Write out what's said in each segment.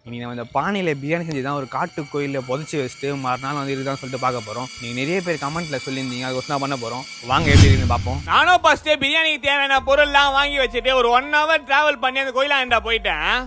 இன்றைக்கி நம்ம இந்த பானையில் பிரியாணி செஞ்சு தான் ஒரு காட்டு கோயிலில் புதைச்சி வச்சுட்டு மறுநாள் வந்து இதுதான் சொல்லிட்டு பார்க்க போகிறோம். நீங்கள் நிறைய பேர் கமெண்ட்டில் சொல்லியிருந்தீங்க, அது தான் பண்ண போகிறோம். வாங்க எப்படி இருக்குன்னு பார்ப்போம். நானும் ஃபஸ்ட்டு பிரியாணிக்கு தேவையான பொருள்லாம் வாங்கி வச்சுட்டு ஒரு 1 hour ட்ராவல் பண்ணி அந்த கோயிலாண்டா போயிட்டேன்.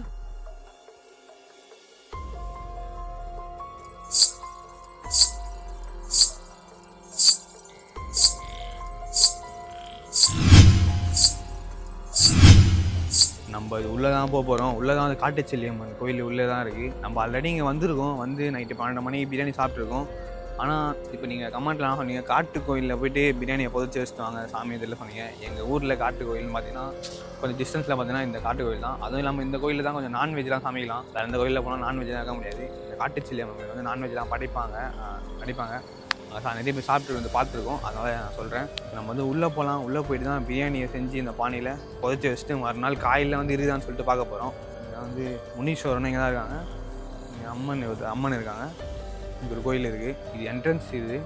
நம்ம இது உள்ளே தான் போக போகிறோம். உள்ளே தான் வந்து காட்டுச்செல்லியம்மன் கோயில் உள்ளே தான் இருக்குது. நம்ம ஆல்ரெடி இங்கே வந்திருக்கோம், வந்து நைட்டு 12 மணிக்கு பிரியாணி சாப்பிட்ருக்கோம். ஆனால் இப்போ நீங்கள் கமெண்ட்லாம் சொன்னீங்க காட்டு கோயிலில் போய்ட்டு பிரியாணியை புதைச்சி வச்சுட்டு வாங்க சாமி இதில் சொன்னீங்க. எங்கள் ஊரில் காட்டு கோயில்னு பார்த்தீங்கன்னா கொஞ்சம் டிஸ்டன்ஸில் பார்த்தீங்கன்னா இந்த காட்டு கோயில் தான். அதுவும் இல்லாமல் இந்த கோயிலில் தான் கொஞ்சம் நான்வெஜ்லாம் சமைக்கலாம். வேறு இந்த கோயிலில் போனால் நான்வெஜ்லாம் இருக்க முடியாது. இந்த காட்டுச்செல்லியம்மன் கோயில் வந்து நான்வெஜ்லாம் படிப்பாங்க. நிறைய பேர் சாப்பிட்டு வந்து பார்த்துருக்கோம், அதனால் நான் சொல்கிறேன். நம்ம வந்து உள்ளே போகலாம். உள்ளே போயிட்டு தான் பிரியாணியை செஞ்சு இந்த பானையில் புதைச்சி வச்சுட்டு மறுநாள் காலையில் வந்து இருக்குதான்னு சொல்லிட்டு பார்க்க போகிறோம். இங்கே வந்து முனீஸ்வரன் இங்கே தான் இருக்காங்க, இங்கே அம்மன் இருக்காங்க. இங்கே ஒரு கோயில் இருக்குது, இது என்ட்ரன்ஸ். இது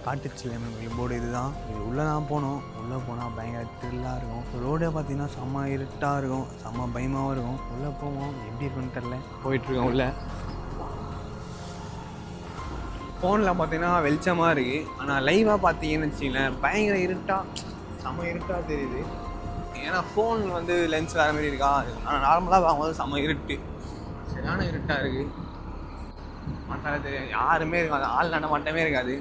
காட்டுச்செல்லியம்மன் கோயில் போர்டு இதுதான். இது உள்ளே தான் போகணும். உள்ளே போனால் பயங்கர த்ரில்லாக இருக்கும். ரோடே பார்த்தீங்கன்னா செம்ம இருட்டாக இருக்கும், செம்ம பயமாகவும் இருக்கும். உள்ளே போவோம், எப்படி இருக்குன்னு தெரில. போயிட்டுருக்கோம் உள்ளே. ஃபோனில் பார்த்தீங்கன்னா வெளிச்சமாக இருக்குது, ஆனால் லைவாக பார்த்தீங்கன்னு வச்சிங்களேன் பயங்கர செம்ம இருட்டாக தெரியுது. ஏன்னா ஃபோன் வந்து லென்ஸ் வேறு மாதிரி இருக்கா, ஆனால் நார்மலாக பார்க்கும்போது செம்ம சரியான இருட்டாக இருக்குது. மற்ற தெரியாது, யாருமே இருக்காது, ஆள் நட மட்டுமே இருக்காது.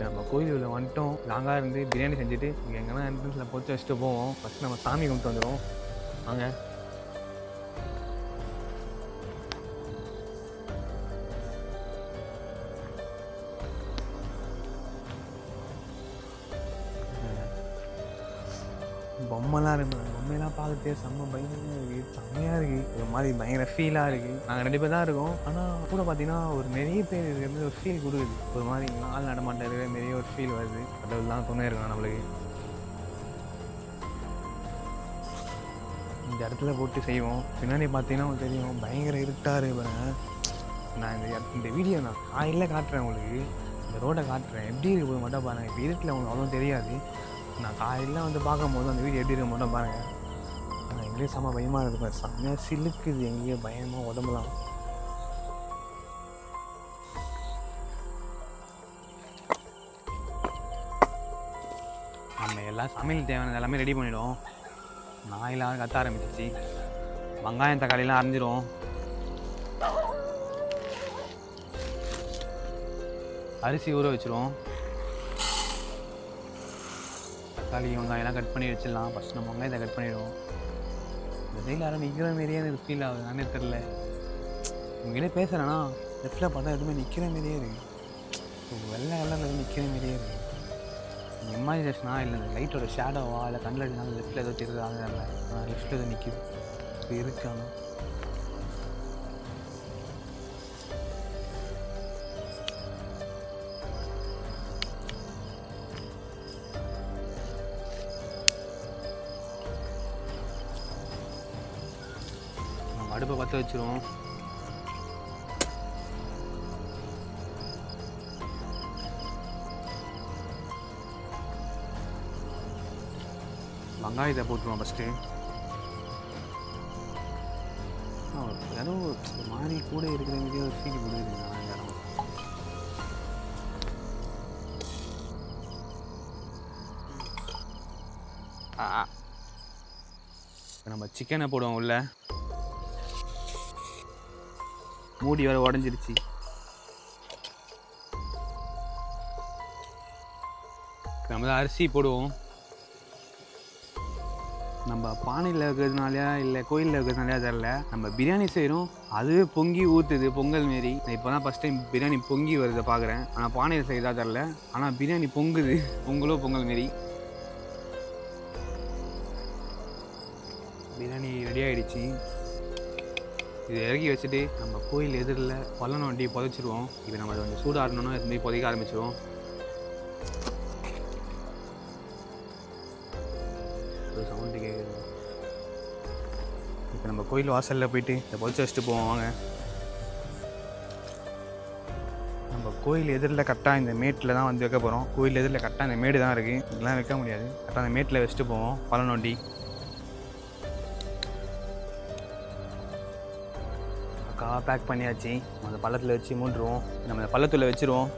நம்ம கோயில் உள்ள வந்துட்டோம். லாங்காக இருந்து பிரியாணி செஞ்சுட்டு இங்கே எங்கன்னா என்ட்ரன்ஸில் பொறிச்சு வச்சுட்டு போவோம். ஃபஸ்ட்டு நம்ம சாமி கும்பிட்டு வந்துடுவோம். வாங்க. பொம்மைலாம் இருக்குது, பொம்மையெல்லாம் பார்த்துட்டே செம்ம பயங்கரமாக இருக்குது, செம்மையாக இருக்குது. ஒரு மாதிரி பயங்கர ஃபீலாக இருக்குது. நாங்கள் 2 பேர் தான் இருக்கோம், ஆனால் கூட பார்த்தீங்கன்னா ஒரு நிறைய பேர் இருக்கிறது ஒரு ஃபீல் கொடுக்குது. ஒரு மாதிரி ஆள் நடமாட்டம் இருக்கிற நிறைய ஒரு ஃபீல் வருது. கடவுள்லாம் துணை இருக்கணும் நம்மளுக்கு. இந்த இடத்துல போட்டு செய்வோம். பின்னாடி பார்த்தீங்கன்னா தெரியும் பயங்கர இருட்டாக இருப்பேன். நான் இந்த வீடியோ நான் காலையில் காட்டுறேன் உங்களுக்கு, இந்த ரோடை காட்டுறேன் எப்படி இருக்கு போது மட்டும் பாருங்கள். இப்போ இருட்டில் உங்களுக்கு அவ்வளோ தெரியாது. நான் காலையில் வந்து பார்க்கும்போது அந்த வீடியோ எப்படி இருக்க மட்டும் பாருங்கள். ஆனால் எங்கேயே செம்ம பயமாக இருக்குது, செம்மையாக சிலுக்குது, எங்கேயோ பயமாக உடம்புலாம். நம்ம எல்லாம் சமையல் தேவையானது எல்லாமே ரெடி பண்ணிவிடுவோம். நாயெல்லாம் கத்த ஆரம்பிச்சிச்சு. வெங்காயம் தக்காளிலாம் அரைஞ்சிரும். அரிசி ஊற வச்சுருவோம். தக்காளி வெங்காயம்லாம் கட் பண்ணி வச்சிடலாம். ஃபஸ்ட் நம்ம வெங்காயத்தை கட் பண்ணிவிடுவோம். இந்த சைடில் யாரும் நிற்கிற மாரியே எனக்கு ஃபீல் ஆகுது, நானே தெரில. உங்ககிட்ட பேசுகிறேன்னா லெஃப்டில் பார்த்தா எதுவுமே நிற்கிற மாரியே இருக்குது. வெள்ளை கலரில் நிற்கிற மாரியே இருக்குது. இமேஜினேஷனா இல்லை இந்த லைட்டோட ஷேடோவா இல்லை கண்ணில் அடினாலும் லெஃப்ட்டில் ஏதோ தெரியுது. இல்லை லெஃப்ட்டில் ஏதோ நிற்கிது, இப்போ இருக்காங்க. அடுப்பை பற்ற வச்சுருவோம். வெங்காயத்தை போட்டுருவோம் ஃபஸ்ட்டு. ஏதோ மாறி கூட இருக்கிற மாதிரியே ஒரு ஃபீல் கொடுக்குதுங்க இந்த இடம். நம்ம சிக்கனை போடுவோம் உள்ள. மூடி வர உடஞ்சிருச்சு. நம்ம தான் அரிசி போடுவோம். நம்ம பானையில் இருக்கிறதுனாலையா இல்லை கோயிலில் இருக்கிறதுனாலையா தெரில, நம்ம பிரியாணி செய்கிறோம் அதுவே பொங்கி ஊற்றுது பொங்கல் மாரி. நான் இப்போ தான் ஃபஸ்ட் டைம் பிரியாணி பொங்கி வருதை பார்க்குறேன். ஆனால் பானையில் செய்கிறதா தெரில, ஆனால் பிரியாணி பொங்குது, பொங்கலோ பொங்கல் மாரி. பிரியாணி ரெடி ஆகிடுச்சு. இது இறக்கி வச்சுட்டு நம்ம கோயில் எதிரில் பள்ளம் நோண்டி புதைச்சிருவோம். இப்போ நம்ம அதை கொஞ்சம் சூடாடணும்னா இது புதைக்க ஆரம்பிச்சிடுவோம். ஒரு சவுண்டு கேட்குது. இப்போ நம்ம கோயில் வாசலில் போயிட்டு இதை புதைச்சி வச்சுட்டு போவோம் வாங்க. நம்ம கோயில் எதிரில் கரெக்டாக இந்த மேட்டில் தான் வந்து வைக்க போகிறோம். கோயில் எதிரில் கரெக்டாக இந்த மேடு தான் இருக்குது, இதெல்லாம் வைக்க முடியாது. கரெக்டாக அந்த மேட்டில் வச்சுட்டு போவோம் பள்ளம் நோண்டி. பேக் பண்ணியாச்சு. அந்த பள்ளத்தில் வச்சு மூண்டுருவோம். நம்ம அந்த பள்ளத்தில் வச்சுருவோம்.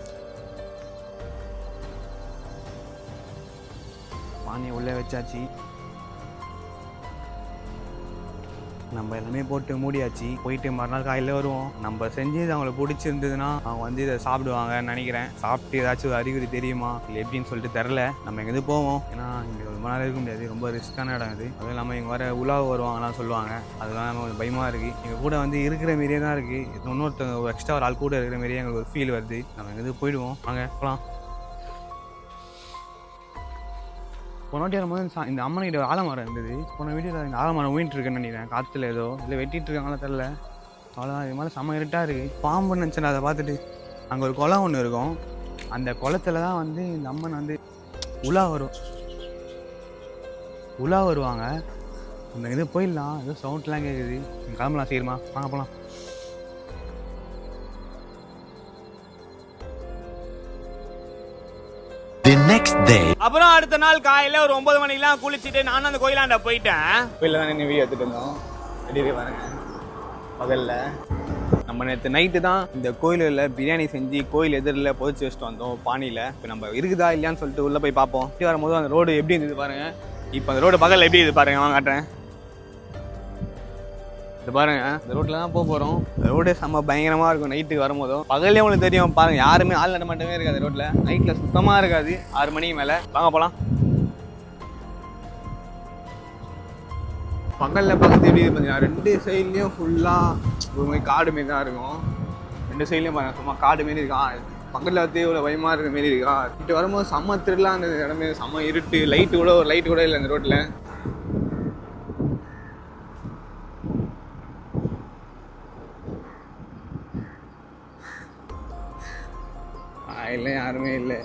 பானையை உள்ளே வச்சாச்சு. நம்ம எல்லாமே போட்டு மூடியாச்சு. போயிட்டு மறுநாள் காலையில் வருவோம். நம்ம செஞ்சது அவங்களுக்கு பிடிச்சிருந்ததுன்னா அவங்க வந்து இதை சாப்பிடுவாங்கன்னு நினைக்கிறேன். சாப்பிட்டு ஏதாச்சும் ஒரு அறிகுறி தெரியுமா இல்லை எப்படின்னு சொல்லிட்டு தெரில. நம்ம எங்கேருந்து போவோம், ஏன்னா இங்கே ரொம்ப நாள் இருக்க முடியாது, ரொம்ப ரிஸ்க்கான இடம் இது. அதுவும் இல்லாமல் இங்கே வர உலாவு வருவாங்கலாம் சொல்லுவாங்க, அதெல்லாம் நம்ம கொஞ்சம் பயமாக இருக்குது. எங்கள் கூட வந்து இருக்கிற மாரியே தான் இருக்குது, இன்னொருத்தவங்க ஒரு எக்ஸ்ட்ரா ஒரு ஆள் கூட இருக்கிற மாரியே எங்களுக்கு ஒரு ஃபீல் வருது. நம்ம எங்கேருந்து போயிடுவோம் வாங்க போகலாம். போன வாட்டி வரும்போது இந்த அம்மனிட்ட ஆலமரம் இருந்தது. போன வீடியோவில் இந்த ஆலமரம் ஊயிட்டு இருக்குன்னு நினைக்கிறேன். காற்றுல ஏதோ இல்லை வெட்டிட்டு இருக்காங்களா தெரில. அவ்வளோதான். இது மாதிரி செம்ம இருட்டாக இருக்குது. பாம்புன்னு நினச்சேன். அதை பார்த்துட்டு அங்கே ஒரு குளம் ஒன்று இருக்கும். அந்த குளத்துல தான் வந்து இந்த அம்மன் வந்து உலா வருவாங்க. அந்த இது போயிடலாம். ஏதோ சவுண்ட்லாம் கேட்குது. கிளம்பலாம் சீக்கிரமா வாங்க போகலாம். அப்புறம் அடுத்த நாள் காலையில ஒரு 9 மணிக்கெல்லாம் குளிச்சுட்டு நானும் அந்த கோயிலாண்ட போயிட்டேன். கோயிலில் தான் நின்று வீடியோ எடுத்துகிட்டு இருந்தோம். வெளியே பாருங்க பகலில். நம்ம நேற்று நைட்டு தான் இந்த கோயிலில் பிரியாணி செஞ்சு கோயில் எதிரில் புதைச்சி வச்சுட்டு வந்தோம் பானியில். இப்போ நம்ம இருக்குதா இல்லையான்னு சொல்லிட்டு உள்ளே போய் பார்ப்போம். இப்படி வரும்போது அந்த ரோடு எப்படி இருந்தது பாருங்கள். இப்போ அந்த ரோடு பகலில் எப்படி இது பாருங்கள், வாங்க காட்டுறேன். இது பாருங்க, இந்த ரோட்டில் தான் போகிறோம். இந்த ரோடு செம்ம பயங்கரமாக இருக்கும் நைட்டுக்கு வரும்போதும். பகல்லே உங்களுக்கு தெரியும் பாருங்க, யாருமே ஆள் நடமாட்டமே இருக்காது ரோட்டில். நைட்டில் சுத்தமாக இருக்காது 6 மணிக்கு மேலே. வாங்க போகலாம். பகலில் பக்கத்து எப்படி பார்த்தீங்கன்னா 2 சைட்லேயும் ஃபுல்லாக ஒரு மாதிரி காடு மாரி தான் இருக்கும். 2 சைட்லேயும் பாருங்க சும்மா காடு மாரி இருக்கான். பக்கத்தில் வந்து இவ்வளோ பயமாக இருக்கிற மாரி இருக்கா. இட்டு வரும்போது செம்ம திருடலாம் அந்த இடமே. செம்ம இருட்டு. ஒரு லைட்டு கூட இல்லை இந்த ரோட்டில். இல்லை யாருமே இல்லை.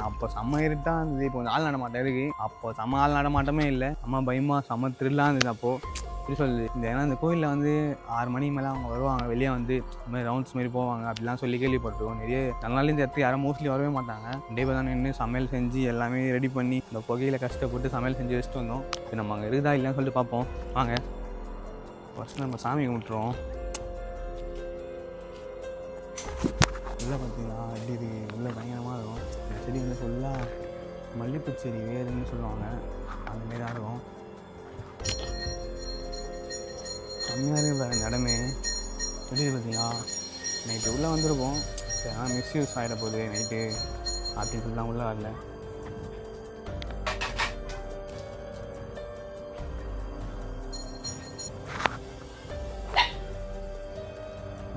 அப்போ செம்ம இருட்டாக இருந்தது. இப்போ கொஞ்சம் ஆள் நடமாட்டம் இருக்குது. அப்போ செம்ம ஆள் நடமாட்டமே இல்லை. செம்ம பயமாக செம்ம திருடலாம் இருந்தது. அப்போது எப்படி சொல்லுது இந்த ஏன்னா இந்த கோயிலில் வந்து 6 மணிக்கு மேலே அவங்க வருவாங்க. வெளியே வந்து இந்த மாதிரி ரவுண்ட்ஸ் மாரி போவாங்க அப்படிலாம் சொல்லி கேள்விப்பட்டிருக்கோம். நிறைய நல்ல இந்த இடத்துக்கு யாரும் மோஸ்ட்லி வரவே மாட்டாங்க. கண்டிப்பாக தான் நின்று சமையல் செஞ்சு எல்லாமே ரெடி பண்ணி இந்த புகையில் கஷ்டப்பட்டு சமையல் செஞ்சு வச்சுட்டு வந்தோம். இப்போ நம்ம அங்கே இருக்குதா இல்லைன்னு சொல்லிட்டு பார்ப்போம் வாங்க. ஃபஸ்ட்டு நம்ம சாமி கும்பிட்டுருவோம். உள்ளே பார்த்தீங்கன்னா எப்படி இது உள்ளே பயங்கரமாக இருக்கும். இந்த செடி வந்து ஃபுல்லாக மல்லிப்பூ செடி வேறுன்னு சொல்லுவாங்க, அந்தமாரி தான் இருக்கும். கம்மியாக இருக்குது இந்த இடமே. எப்படி பார்த்தீங்களா நைட்டு உள்ளே வந்திருப்போம். ஆனால் மிஸ்யூஸ் ஆகிட போகுது நைட்டு அப்படின்னு சொல்லிலாம் உள்ளே வரல.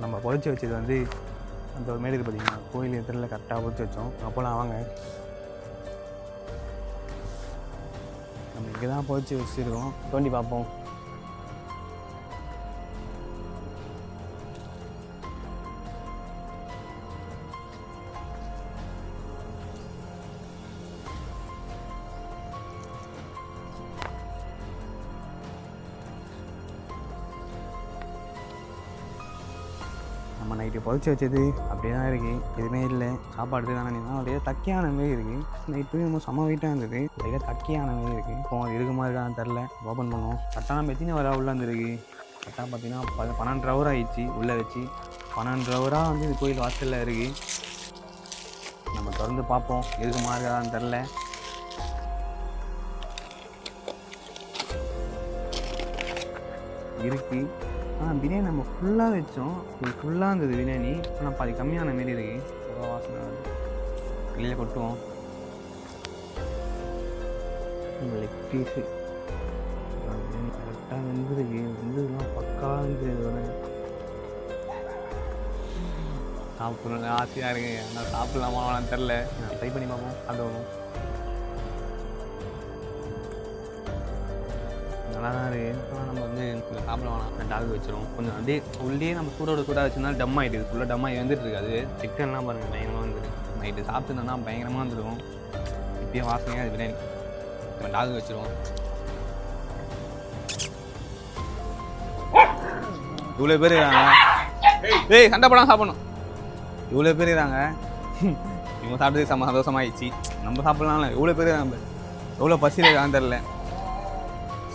நம்ம புதைச்சி வச்சது வந்து அந்த ஒரு மேடு பார்த்தீங்கன்னா கோயில் எதிரில் கரெக்டாக புதைச்சி வச்சோம். அப்போலாம் வாங்க நம்ம இங்கே தான் புதைச்சி வச்சுருக்கோம். தோண்டி பார்ப்போம். நம்ம நைட்டு புதைச்சி வச்சது அப்படியே தான் இருக்குது. எதுவுமே இல்லை. சாப்பாடு தானே அப்படியே தக்கியான மாரி இருக்குது. நைட்டு நம்ம செம்ம வெயிட்டாக இருந்தது. அப்படியே தக்கியான மாரி இருக்குது. இப்போ அது இருக்குமா இருக்கான்னு தெரில. ஓப்பன் பண்ணுவோம். கரெக்டாக நம்ம எத்தனை வர உள்ளே வந்துருக்கு. கரெக்டாக பார்த்தீங்கன்னா 12 ஹவர் ஆகிடுச்சு உள்ளே வச்சு. 12 ஹவராக வந்து இது கோயில் வாசலில் இருக்குது. நம்ம திறந்து பார்ப்போம் இருக்குமா இருக்கான்னு தெரில. இருக்குது. ஆனால் பிரியாணி நம்ம ஃபுல்லாக வச்சோம். இது ஃபுல்லாக இருந்தது பிரியாணி. ஆனால் பாதி கம்மியான மாரி இருக்குது. வாசனை வெளியில் கொட்டுவோம். லெக் பீஸு கரெக்டாக வெந்துருக்கு, வெந்ததுலாம் பக்கா வெந்துருக்கு. சாப்பிடணும்னு ஆசையாக இருக்குங்க, நான் சாப்பிடலாமா வேணாம்னு தெரில. ட்ரை பண்ணி பார்ப்போம். சாப்பிடுவோம். நல்லா தான் இருக்குது. ஆனால் நம்ம வந்து கொஞ்சம் சாப்பிட வேணாம், டாக் வச்சிரும். கொஞ்சம் அப்படியே உள்ளே நம்ம சூடாக வச்சுருந்தா டம் ஆகிடுது, ஃபுல்லாக டம் ஆகி வந்துட்டு இருக்காது. சிக்கன்லாம் பாருங்கள் பயங்கரமாக வந்துருக்கு. நைட்டு சாப்பிட்டுருந்தோன்னா பயங்கரமாக வந்துருக்கும். இப்பயும் வாசனையாக அது பிரியாணி. நம்ம டாக் வச்சிருவோம். இவ்வளோ பேர் இருக்காங்க. ஏய் சண்டை படம் சாப்பிடணும். இவ்வளோ பேர் இருக்காங்க. இவங்க சாப்பிட்டது செம்ம சந்தோஷமாகிடுச்சு. நம்ம சாப்பிட்லாம்ல. இவ்வளோ பேர் நம்ம எவ்வளோ பசியில் இருக்கான்னு தெரில.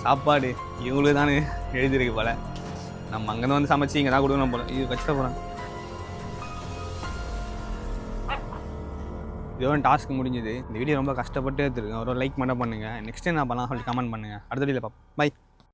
சாப்பாடு இவ்வளோ தானே எழுதிருக்கு போல். நம்ம அங்கேருந்து வந்து சமைச்சு இங்கே தான் கொடுக்கணும் போல. இது கஷ்டப்படுறேன். இதோட டாஸ்க் முடிஞ்சுது. இந்த வீடியோ ரொம்ப கஷ்டப்பட்டு எடுத்துருக்கேன். ஒரு லைக் மட்டும் பண்ணுங்கள். நெக்ஸ்ட் டைம் நான் பண்ணலாம் சொல்லி கமெண்ட் பண்ணுங்கள். அடுத்த வீடியோவில் பார்ப்போம். பை.